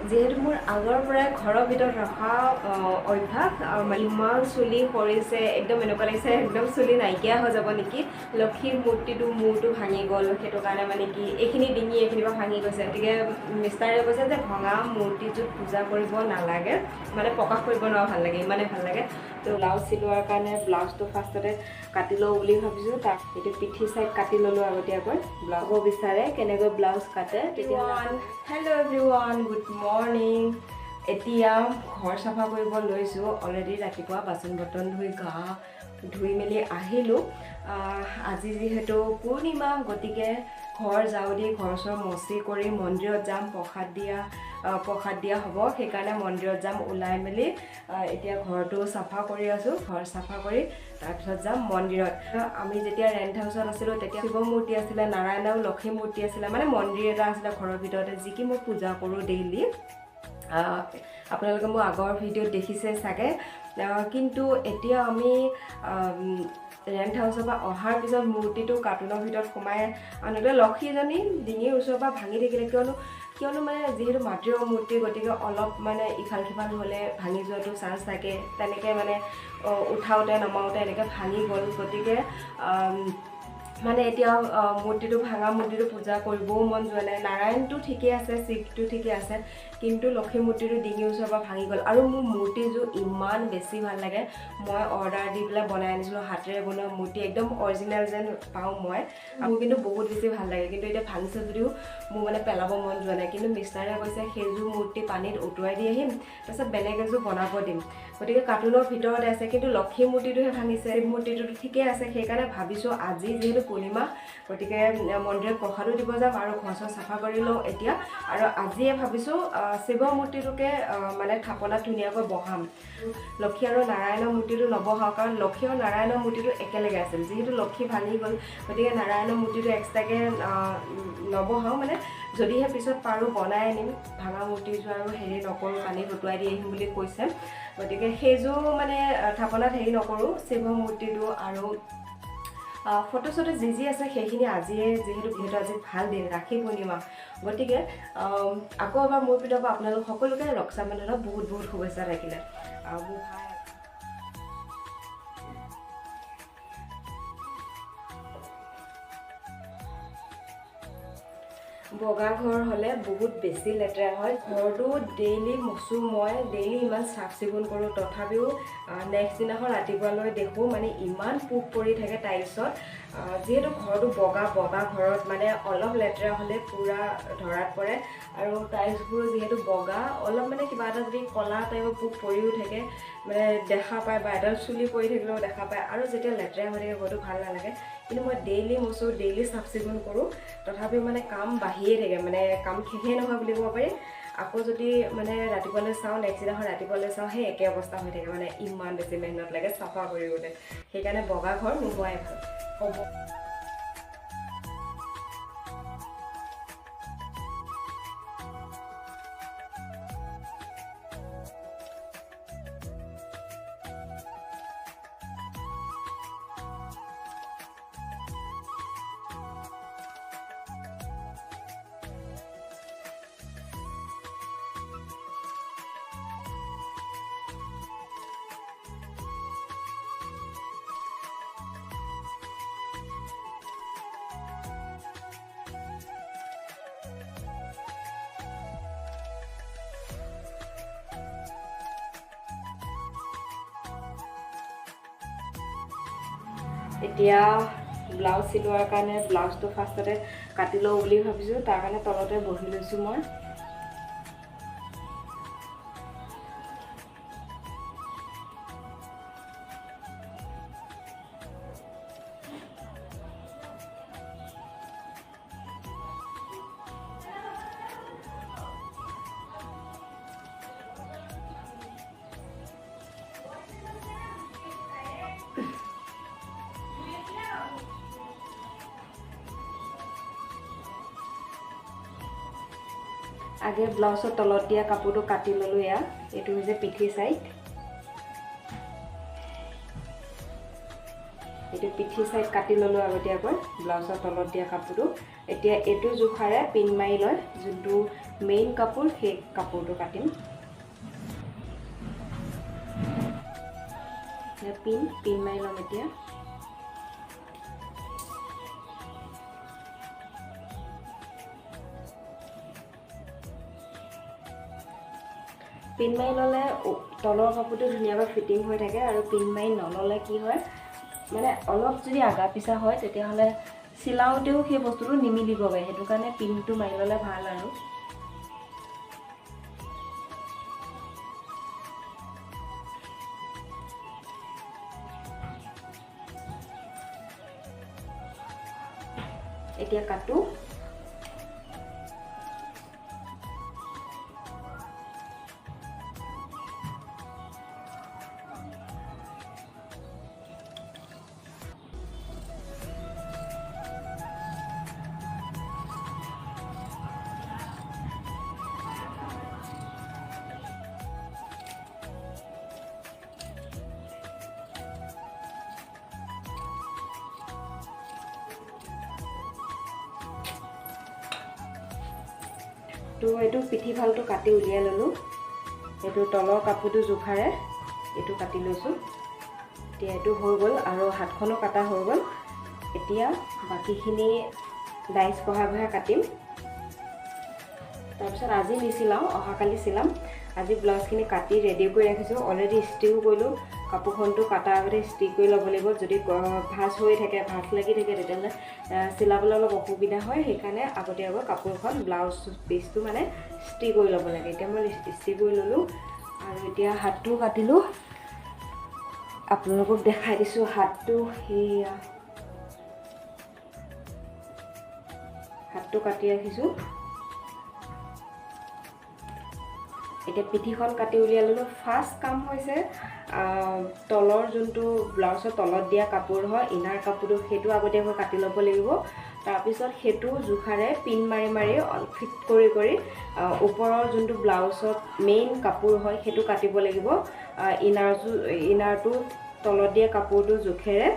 যেহেতু মোৰ আগৰ পৰাই ঘৰৰ ভিতৰত ৰখা অভ্যাস ইমান চুলি সৰিছে একদম এনেকুৱা লাগিছে একদম চুলি নাইকিয়া হৈ যাব নেকি লক্ষীৰ মূৰ্তিটো মূৰটো ভাঙি গ'ল সেইটো কাৰণে মানে কি এইখিনি ডিঙি এইখিনিৰ পৰা ভাঙি গৈছে গতিকে মিষ্টাৰে কৈছে যে ভঙা মূৰ্তিটোত পূজা কৰিব নালাগে মানে প্ৰকাশ কৰিব নোৱাৰা ভাল লাগে ইমানে ভাল লাগে তো ব্লাউজ চিলোৱাৰ কাৰণে ব্লাউজটো ফাৰ্ষ্টতে কাটি লওঁ বুলি ভাবিছোঁ তাক এইটো পিঠি চাইড কাটি ল'লোঁ আগতীয়াকৈ ব্লাউজ বিচাৰে কেনেকৈ ব্লাউজ কাটে তেতিয়া হেল্ল' এভৰিৱান গুড মৰ্ণিং এতিয়া ঘৰ চাফা কৰিব লৈছোঁ অলৰেডি ৰাতিপুৱা বাচন বৰ্তন ধুই গা ধুই মেলি আহিলোঁ আজি যিহেতু পূৰ্ণিমা গতিকে ঘৰ যাওঁ দি ঘৰ চৰ মচি কৰি মন্দিৰত যাম প্ৰসাদ দিয়া হ'ব সেইকাৰণে মন্দিৰত যাম ওলাই মেলি এতিয়া ঘৰটো চাফা কৰি আছোঁ ঘৰ চাফা কৰি তাৰপিছত যাম মন্দিৰত আমি যেতিয়া ৰেণ্ট হাউচত আছিলোঁ তেতিয়া শিৱ মূৰ্তি আছিলে নাৰায়ণ আৰু লক্ষী মূৰ্তি আছিলে মানে মন্দিৰ এটা আছিলে ঘৰৰ ভিতৰতে যি কি মই পূজা কৰোঁ ডেইলি আপোনালোকে মোৰ আগৰ ভিডিঅ'ত দেখিছে চাগে কিন্তু এতিয়া আমি ৰেণ্ট হাউচৰ পৰা অহাৰ পিছত মূৰ্তিটো কাৰ্টুনৰ ভিতৰত সোমাই আনোতে লক্ষীজনী ডিঙিৰ ওচৰৰ পৰা ভাঙি থাকিলে কিয়নো মানে যিহেতু মাটিৰ মূৰ্তি গতিকে অলপ মানে ইফাল সিফাল হ'লে ভাঙি যোৱাটো চান্স থাকে তেনেকৈ মানে উঠাওঁতে নমাওঁতে এনেকৈ ভাঙি গ'ল গতিকে মানে এতিয়া মূৰ্তিটো ভাঙা মূৰ্তিটো পূজা কৰিবও মন যোৱা নাই নাৰায়ণটো ঠিকে আছে শিৱটো ঠিকে আছে কিন্তু লক্ষী মূৰ্তিটো ডিঙিৰ ওচৰৰ পৰা ভাঙি গ'ল আৰু মোৰ মূৰ্তিযোৰ ইমান বেছি ভাল লাগে মই অৰ্ডাৰ দি পেলাই বনাই আনিছিলোঁ হাতেৰে বনোৱা মূৰ্তি একদম অৰিজিনেল যেন পাওঁ মই মোৰ কিন্তু বহুত বেছি ভাল লাগে কিন্তু এতিয়া ভাঙিছে যদিও মোৰ মানে পেলাব মন যোৱা নাই কিন্তু মিষ্টাৰে কৈছে সেইযোৰ মূৰ্তি পানীত উটুৱাই দি আহিম তাৰপিছত বেলেগ এযোৰ বনাব দিম গতিকে কাৰ্টুনৰ ভিতৰতে আছে কিন্তু লক্ষী মূৰ্তিটোহে ভাঙিছে শিৱ মূৰ্তিটোতো ঠিকে আছে সেইকাৰণে ভাবিছোঁ আজি যিহেতু পূৰ্ণিমা গতিকে মন্দিৰত প্ৰসাদো দিব যাম আৰু ঘৰ চৰ চাফা কৰি লওঁ এতিয়া আৰু আজিয়ে ভাবিছোঁ শিৱ মূৰ্তিটোকে মানে থাপনাত ধুনীয়াকৈ বহাম লক্ষী আৰু নাৰায়ণৰ মূৰ্তিটো নবহাওঁ কাৰণ লক্ষী আৰু নাৰায়ণৰ মূৰ্তিটো একেলগে আছিল যিহেতু লক্ষী ভাঙি গ'ল গতিকে নাৰায়ণৰ মূৰ্তিটো এক্সট্ৰাকৈ নবহাওঁ মানে যদিহে পিছত পাৰোঁ বনাই আনিম ভাঙা মূৰ্তিযোৰ আৰু হেৰি নকৰোঁ পানীত উটুৱাই দি আহিম বুলি কৈছে গতিকে সেইযোৰ মানে থাপনাত হেৰি নকৰোঁ শিৱ মূৰ্তিটো আৰু ফটো চটো যি আছে সেইখিনি আজিয়ে যিহেতু আজি ভাল দিন ৰাখি পূৰ্ণিমা গতিকে আকৌ এবাৰ মোৰ পিনৰ পৰা আপোনালোক সকলোকে ৰক্ষাবন্ধনৰ বহুত বহুত শুভেচ্ছা থাকিলে মোৰ ভাই বগা ঘৰ হ'লে বহুত বেছি লেতেৰা হয় ঘৰটো ডেইলি মচোঁ মই ডেইলি ইমান চাফ চিকুণ কৰোঁ তথাপিও নেক্সট দিনাখন ৰাতিপুৱালৈ দেখোঁ মানে ইমান পোক পৰি থাকে টাইলছত যিহেতু ঘৰটো বগা ঘৰত মানে অলপ লেতেৰা হ'লে পূৰা ধৰাত পৰে আৰু টাইলছবোৰ যিহেতু বগা অলপ মানে কিবা এটা যদি ক'লা টাইপৰ পোক পৰিও থাকে মানে দেখা পায় বা এডাল চুলি পৰি থাকিলেও দেখা পায় আৰু যেতিয়া লেতেৰা হৈ থাকে ঘৰটো ভাল নালাগে কিন্তু মই ডেইলি মচোঁ ডেইলি চাফ চিকুণ কৰোঁ তথাপিও মানে কাম বাঢ়িয়ে থাকে মানে কাম শেষেই নহয় বুলি ক'ব পাৰি আকৌ যদি মানে ৰাতিপুৱালৈ চাওঁ নেক্সট দিনাখন ৰাতিপুৱালৈ চাওঁ সেই একে অৱস্থা হৈ থাকে মানে ইমান বেছি মেহনত লাগে চাফা কৰিবলৈ সেইকাৰণে বগা ঘৰ নোহোৱাই ভাল হ'ব এতিয়া ব্লাউজ চিলোৱাৰ কাৰণে ব্লাউজটো ফাৰ্ষ্টতে কাটি লওঁ বুলি ভাবিছোঁ তাৰ কাৰণে তলতে বহি লৈছোঁ মই আগে ব্লাউজৰ তলত দিয়া কাপোৰটো কাটি ল'লোঁ এয়া এইটো হৈছে পিঠি চাইড এইটো পিঠি সাইড কাটি ললো আগতীয়াকৈ ব্লাউজৰ তলত দিয়া কাপোৰটো এতিয়া এটো জোখাৰে পিন মাৰি লয় যোনটো মেইন কাপোৰ সেই কাপোৰটো কাটিম পিন মাৰি ল'ম এতিয়া পিন মাৰি ল'লে তলৰ কাপোৰটো ধুনীয়াকৈ ফিটিং হৈ থাকে আৰু পিন মাৰি নল'লে কি হয় মানে অলপ যদি আগা পিছা হয় তেতিয়াহ'লে চিলাওঁতেও সেই বস্তুটো নিমিলিবগৈ সেইটো কাৰণে পিনটো মাৰি ল'লে ভাল আৰু এতিয়া কাটো তো এইটো পিঠি ভালটো কাটি উলিয়াই ল'লোঁ এইটো তলৰ কাপোৰটো জোখাৰে এইটো কাটি লৈছোঁ এতিয়া এইটো হৈ গ'ল আৰু হাতখনো কাটা হৈ গ'ল এতিয়া বাকীখিনি ডাইচ বহাই কাটিম তাৰপিছত আজি নিচিলাওঁ অহাকালি চিলাম আজি ব্লাউজখিনি কাটি ৰেডি কৰি ৰাখিছোঁ অলৰেডি ষ্টিও কৰিলোঁ কাপোৰখনটো কাটাৰ আগতে ষ্টি কৰি ল'ব লাগিব যদি ভাঁজ হৈ থাকে ভাঁজ লাগি থাকে তেতিয়াহ'লে চিলাবলৈ অলপ অসুবিধা হয় সেইকাৰণে আগতীয়াকৈ কাপোৰখন ব্লাউজ পিচটো মানে ষ্টি কৰি ল'ব লাগে এতিয়া মই ষ্টি কৰি ল'লোঁ আৰু এতিয়া হাতটো কাটিলোঁ আপোনালোকক দেখাই দিছোঁ হাতটো সেয়া হাতটো কাটি ৰাখিছোঁ এতিয়া পিঠিখন কাটি উলিয়াই ল'লোঁ ফাৰ্ষ্ট কাম হৈছে তলৰ যোনটো ব্লাউজৰ তলত দিয়া কাপোৰ হয় ইনাৰ কাপোৰটো সেইটো আগতীয়াকৈ কাটি ল'ব লাগিব তাৰপিছত সেইটো জোখাৰে পিন মাৰি ফিট কৰি ওপৰৰ যোনটো ব্লাউজত মেইন কাপোৰ হয় সেইটো কাটিব লাগিব ইনাৰটো তলত দিয়া কাপোৰটো জোখেৰে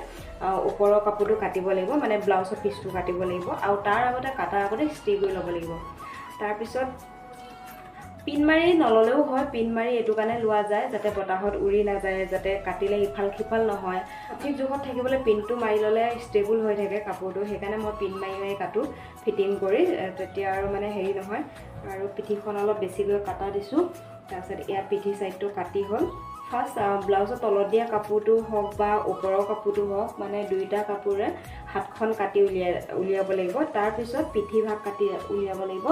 ওপৰৰ কাপোৰটো কাটিব লাগিব মানে ব্লাউজৰ পিচটো কাটিব লাগিব আৰু তাৰ আগতে কাটাৰ আগতে ষ্টি কৰি ল'ব লাগিব তাৰপিছত পিন মাৰি নল'লেও হয় পিন মাৰি এইটো কাৰণে লোৱা যায় যাতে বতাহত উৰি নাযায় যাতে কাটিলে ইফাল সিফাল নহয় সঠিক জোখত থাকিবলৈ পিনটো মাৰি ল'লে ষ্টেবল হৈ থাকে কাপোৰটো সেইকাৰণে মই পিন মাৰি কাটো ফিটিং কৰি তেতিয়া আৰু মানে হেৰি নহয় আৰু পিঠিখন অলপ বেছিকৈ কাটা দিছোঁ তাৰপিছত ইয়াত পিঠি চাইডটো কাটি হ'ল ফাৰ্ষ্ট ব্লাউজৰ তলত দিয়া কাপোৰটো হওক বা ওপৰৰ কাপোৰটো হওক মানে দুইটা কাপোৰে হাতখন কাটি উলিয়াব লাগিব তাৰপিছত পিঠি ভাগ কাটি উলিয়াব লাগিব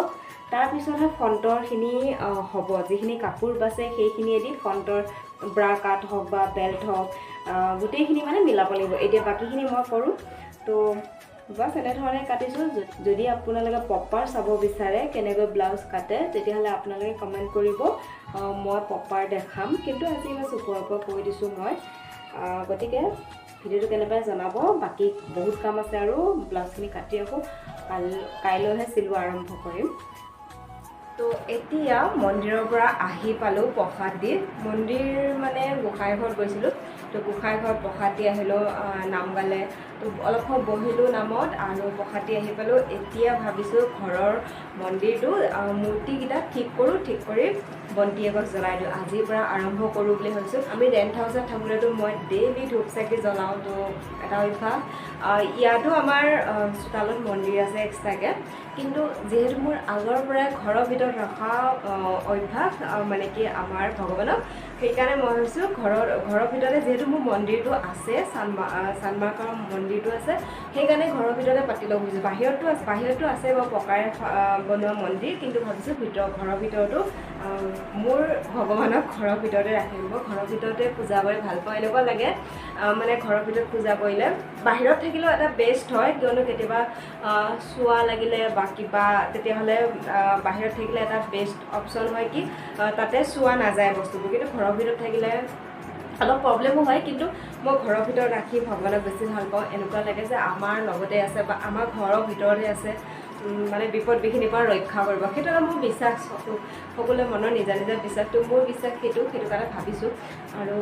তাৰপিছতহে ফ্ৰণ্টৰখিনি হ'ব যিখিনি কাপোৰ বাছে সেইখিনিয়েদি ফ্ৰণ্টৰ ব্ৰা কাট হওক বা বেল্ট হওক গোটেইখিনি মানে মিলাব লাগিব এতিয়া বাকীখিনি মই কৰোঁ তো বাছ এনেধৰণে কাটিছোঁ যদি আপোনালোকে প্ৰপাৰ চাব বিচাৰে কেনেকৈ ব্লাউজ কাটে তেতিয়াহ'লে আপোনালোকে কমেণ্ট কৰিব মই প্ৰপাৰ দেখাম কিন্তু আজি বাছ ওপৰৰ কৈ দিছোঁ মই গতিকে ভিডিঅ'টো কেনেকৈ জনাব বাকী বহুত কাম আছে আৰু ব্লাউজখিনি কাটি আকৌ কাইলৈহে চিলোৱা আৰম্ভ কৰিম তো এতিয়া মন্দিৰৰ পৰা আহি পালোঁ প্ৰসাদ দি মন্দিৰ মানে গোঁসাই ঘৰত গৈছিলোঁ তো গোঁসাই ঘৰত প্ৰসাদ দি আহিলোঁ নাম গালে তো অলপ সময় বহিলোঁ নামত আৰু প্ৰসাদ দি আহি পালোঁ এতিয়া ভাবিছোঁ ঘৰৰ মন্দিৰটো মূৰ্তিকেইটা ঠিক কৰি বন্তি এগছ জ্বলাই দিওঁ আজিৰ পৰা আৰম্ভ কৰোঁ বুলি ভাবিছোঁ আমি ৰেণ্ট হাউচত থাকোঁতেতো মই ডেইলি ধূপ চাকি জ্বলাওঁ তো এটা অভ্যাস ইয়াতো আমাৰ চোতালত মন্দিৰ আছে এক্সট্ৰাকৈ কিন্তু যিহেতু মোৰ আগৰ পৰাই ঘৰৰ ভিতৰত ৰখা অভ্যাস মানে কি আমাৰ ভগৱানক সেইকাৰণে মই ভাবিছোঁ ঘৰৰ ভিতৰতে যিহেতু মোৰ মন্দিৰটো আছে চানমাৰ্কৰ মন্দিৰটো আছে সেইকাৰণে ঘৰৰ ভিতৰতে পাতি ল'ব খুজিছোঁ বাহিৰতো আছে বাৰু পকাৰে বনোৱা মন্দিৰ কিন্তু ভাবিছোঁ ঘৰৰ ভিতৰতো মোৰ ভগৱানক ঘৰৰ ভিতৰতে ৰাখিম মই ঘৰৰ ভিতৰতে পূজা কৰি ভাল পাওঁ এনেকুৱা লাগে মানে ঘৰৰ ভিতৰত পূজা কৰিলে বাহিৰত থাকিলেও এটা বেষ্ট হয় কিয়নো কেতিয়াবা চোৱা লাগিলে বা কিবা তেতিয়াহ'লে বাহিৰত থাকিলে এটা বেষ্ট অপশ্যন হয় কি তাতে চোৱা নাযায় বস্তুবোৰ কিন্তু ঘৰৰ ভিতৰত থাকিলে অলপ প্ৰব্লেমো হয় কিন্তু মই ঘৰৰ ভিতৰত ৰাখি ভগৱানক বেছি ভাল পাওঁ এনেকুৱা লাগে যে আমাৰ লগতে আছে বা আমাৰ ঘৰৰ ভিতৰতে আছে মানে বিপদ বিঘিনিৰ পৰা ৰক্ষা কৰিব সেইটো এটা মোৰ বিশ্বাস সকলোৱে মনৰ নিজা বিশ্বাসটো মোৰ বিশ্বাস সেইটো কাৰণে ভাবিছোঁ আৰু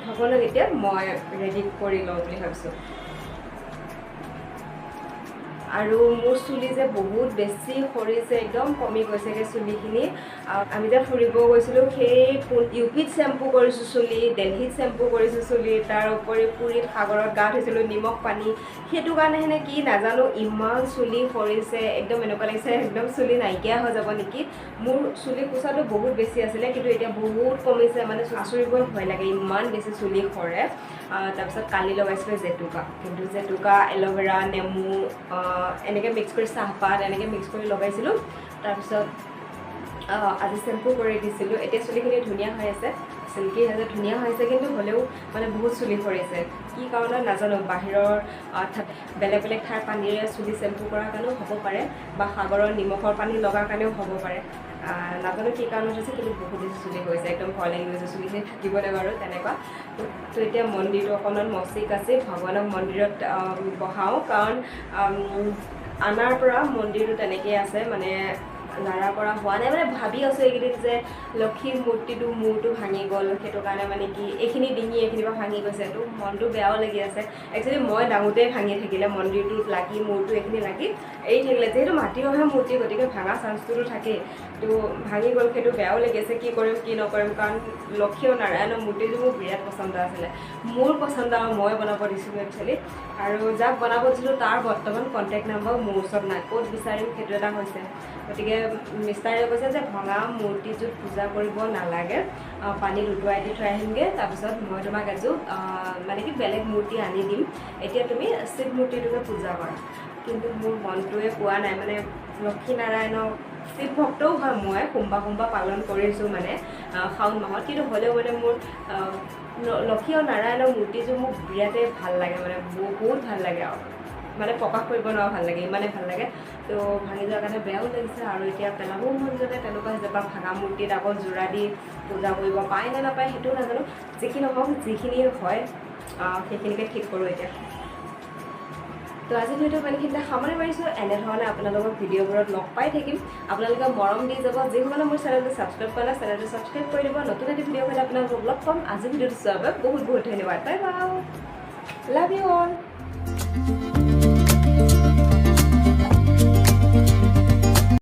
ভগৱানক এতিয়া মই ৰেডি কৰি লওঁ বুলি ভাবিছোঁ আৰু মোৰ চুলি যে বহুত বেছি সৰিছে একদম কমি গৈছেগৈ চুলিখিনি আমি যে ফুৰিব গৈছিলোঁ সেই ইউপিত চেম্পু কৰিছোঁ চুলি দিল্লীত চেম্পু কৰিছোঁ চুলি তাৰ উপৰি পুৰীত সাগৰত গা ধুইছিলোঁ নিমখ পানী সেইটো কাৰণে হেনে কি নাজানো ইমান চুলি সৰিছে একদম এনেকুৱা লাগিছে একদম চুলি নাইকিয়া হৈ যাব নেকি মোৰ চুলি কোচাটো বহুত বেছি আছিলে কিন্তু এতিয়া বহুত কমিছে মানে আচৰিবই ভয় লাগে ইমান বেছি চুলি সৰে তাৰপিছত কালি লগাইছিলোঁ জেতুকা কিন্তু জেতুকা এল'ভেৰা নেমু এনেকৈ মিক্স কৰি চাহপাত এনেকৈ মিক্স কৰি লগাইছিলোঁ তাৰপিছত আজি চেম্পু কৰি দিছিলোঁ এতিয়া চুলিখিনি ধুনীয়া হৈ আছে চিল্কি হৈছে ধুনীয়া হৈছে কিন্তু হ'লেও মানে বহুত চুলি সৰিছে কি কাৰণত নাজানো বাহিৰৰ অৰ্থাৎ বেলেগ বেলেগ ঠাইৰ পানীৰে চুলি চেম্পু কৰাৰ কাৰণেও হ'ব পাৰে বা সাগৰৰ নিমখৰ পানী লগাৰ কাৰণেও হ'ব পাৰে নাজানো কি কাৰণত হৈছে কিন্তু বহুত বেছি চুলি হৈছে একদম ভয় লাগি গৈছে চুলিখিনি থাকিবলৈ বাৰু তেনেকুৱা তো এতিয়া মন্দিৰটো অকণমান মচিক আছে ভগৱানক মন্দিৰত বহাওঁ কাৰণ আনাৰ পৰা মন্দিৰটো তেনেকৈ আছে মানে নাৰা কৰা হোৱা নাই মানে ভাবি আছোঁ এইকেইদিন যে লক্ষীৰ মূৰ্তিটো মূৰটো ভাঙি গ'ল সেইটো কাৰণে মানে কি এইখিনি ডিঙি এইখিনিৰ পৰা ভাঙি গৈছে তো মনটো বেয়াও লাগি আছে একচুৱেলি মই ডাঙোতেই ভাঙি থাকিলে মন্দিৰটোত লাগি মূৰটো এইখিনি লাগি এৰি থাকিলে যিহেতু মাটি অহা মূৰ্তি গতিকে ভাঙা চান্সটোতো থাকেই তো ভাঙি গ'ল সেইটো বেয়াও লাগি আছে কি কৰিম কি নকৰিম কাৰণ লক্ষী আৰু নাৰায়ণৰ মূৰ্তিটো মোৰ বিৰাট পচন্দ আছিলে মোৰ পচন্দ আৰু মই বনাব দিছিলোঁ একচুৱেলি আৰু যাক বনাব দিছিলোঁ তাৰ বৰ্তমান কণ্টেক্ট নম্বৰ মোৰ ওচৰত নাই ক'ত বিচাৰিম সেইটো এটা হৈছে গতিকে মিষ্টাৰে কৈছে যে ভঙা মূৰ্তিযোৰ পূজা কৰিব নালাগে পানীত উটুৱাই দি থৈ আহিমগৈ তাৰপিছত মই তোমাক এযোৰ মানে কি বেলেগ মূৰ্তি আনি দিম এতিয়া তুমি শিৱ মূৰ্তিটোকে পূজা কৰা কিন্তু মোৰ মনটোৱে কোৱা নাই মানে লক্ষী নাৰায়ণক শিৱ ভক্তও হয় মই সোমবাৰ পালন কৰিছোঁ মানে শাওণ মাহত কিন্তু হ'লেও মানে মোৰ লক্ষী আৰু নাৰায়ণৰ মূৰ্তিযোৰ মোক বিৰাটেই ভাল লাগে মানে বহুত ভাল লাগে আৰু মানে প্ৰকাশ কৰিব নোৱাৰা ভাল লাগে ইমানে ভাল লাগে তো ভাঙি যোৱাৰ কাৰণে বেয়াও লাগিছে আৰু এতিয়া পেলাবও মন যাতে তেনেকুৱা হৈছে বা ভাঙা মূৰ্তিত আকৌ যোৰা দি পূজা কৰিব পায় নে নাপায় সেইটোও নাজানো যিখিনি নহওক যিখিনি হয় সেইখিনিকে ঠিক কৰোঁ এতিয়া তো আজি ভিডিঅ' মানেখিনিতে সামৰি মাৰিছোঁ এনেধৰণে আপোনালোকক ভিডিঅ'বোৰত লগ পাই থাকিম আপোনালোকে মৰম দি যাব যিসকলে মোৰ চেনেলটো ছাবস্ক্ৰাইব কৰা চেনেলটো ছাবস্ক্ৰাইব কৰি দিব নতুন এটি ভিডিঅ' হ'লে আপোনালোকক লগ পাম আজি ভিডিঅ'টো চোৱাৰ বাবে বহুত বহুত ধন্যবাদ bye bye love you all